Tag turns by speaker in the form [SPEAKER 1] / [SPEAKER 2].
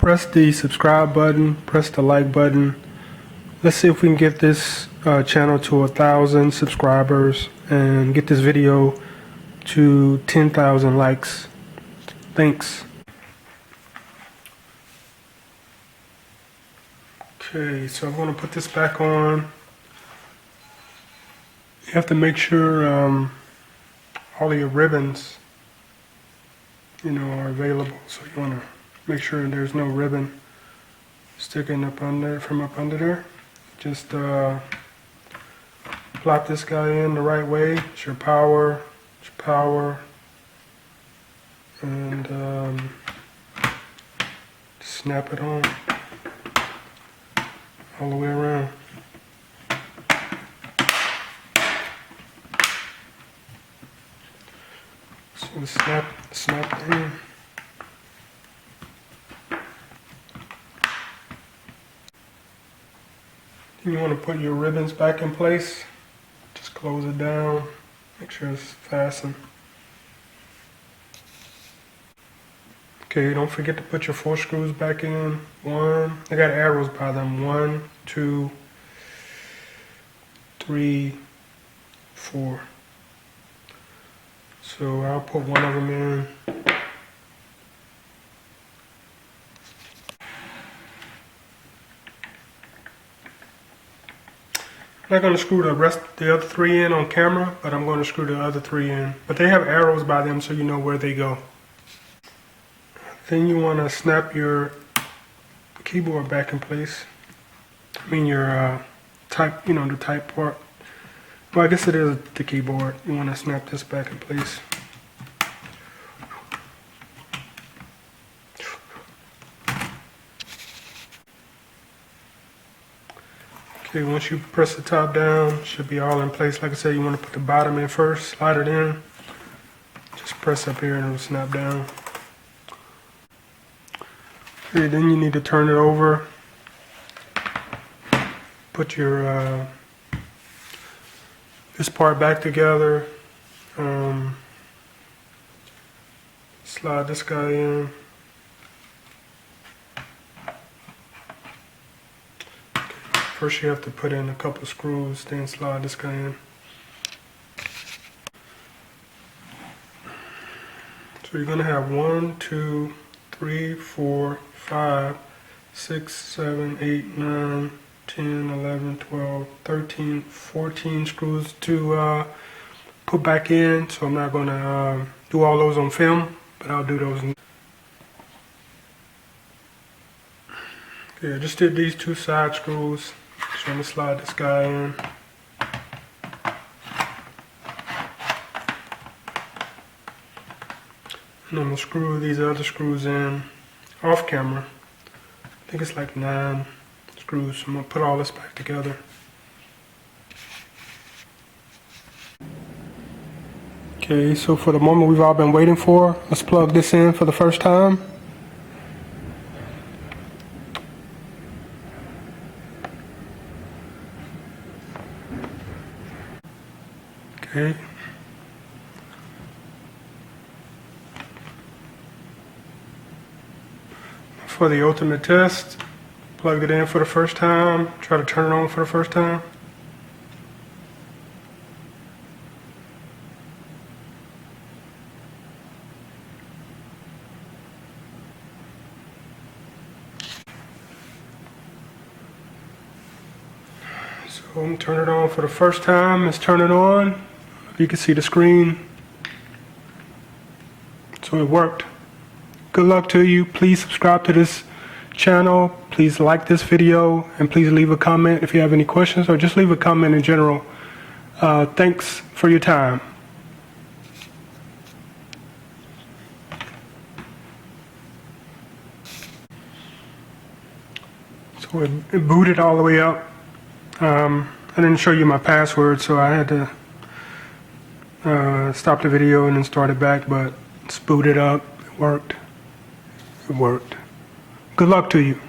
[SPEAKER 1] press the subscribe button, press the like button. Let's see if we can get this channel to 1,000 subscribers and get this video to 10,000 likes. Thanks. Okay, so I'm going to put this back on. You have to make sure all of your ribbons, are available. So you want to make sure there's no ribbon sticking up under there. Just plop this guy in the right way. It's your power, and snap it on all the way around. So snap it in. Then you want to put your ribbons back in place. Just close it down. Make sure it's fastened. Okay, don't forget to put your 4 screws back in. They got arrows by them. 1, 2, 3, 4. So I'll put one of them in. I'm not going to screw the other 3 in on camera, but I'm going to screw the other 3 in. But they have arrows by them so you know where they go. Then you want to snap your keyboard back in place. I mean your type, the type part. Well, I guess it is the keyboard. You want to snap this back in place. Okay, once you press the top down, it should be all in place. Like I said, you want to put the bottom in first, slide it in. Just press up here and it'll snap down. Okay, then you need to turn it over. Put your this part back together. Slide this guy in. First you have to put in a couple of screws, then slide this guy in. So you're going to have 1, 2, 3, 4, 5, 6, 7, 8, 9, 10, 11, 12, 13, 14 screws to put back in. So I'm not going to do all those on film, but I'll do those. Okay, I just did these 2 side screws. So I'm going to slide this guy in. And I'm going to screw these other screws in off camera. I think it's like 9 screws. So I'm going to put all this back together. Okay, so for the moment we've all been waiting for, let's plug this in for the first time. Okay. For the ultimate test, plug it in for the first time, try to turn it on for the first time. So I'm going to turn it on for the first time. Let's turn it on. You can see the screen. So it worked. Good luck to you. Please subscribe to this channel. Please like this video, and please leave a comment if you have any questions, or just leave a comment in general. Thanks for your time. So it booted all the way up. I didn't show you my password, so I had to stop the video and then start it back, but it's booted up. It worked. Good luck to you.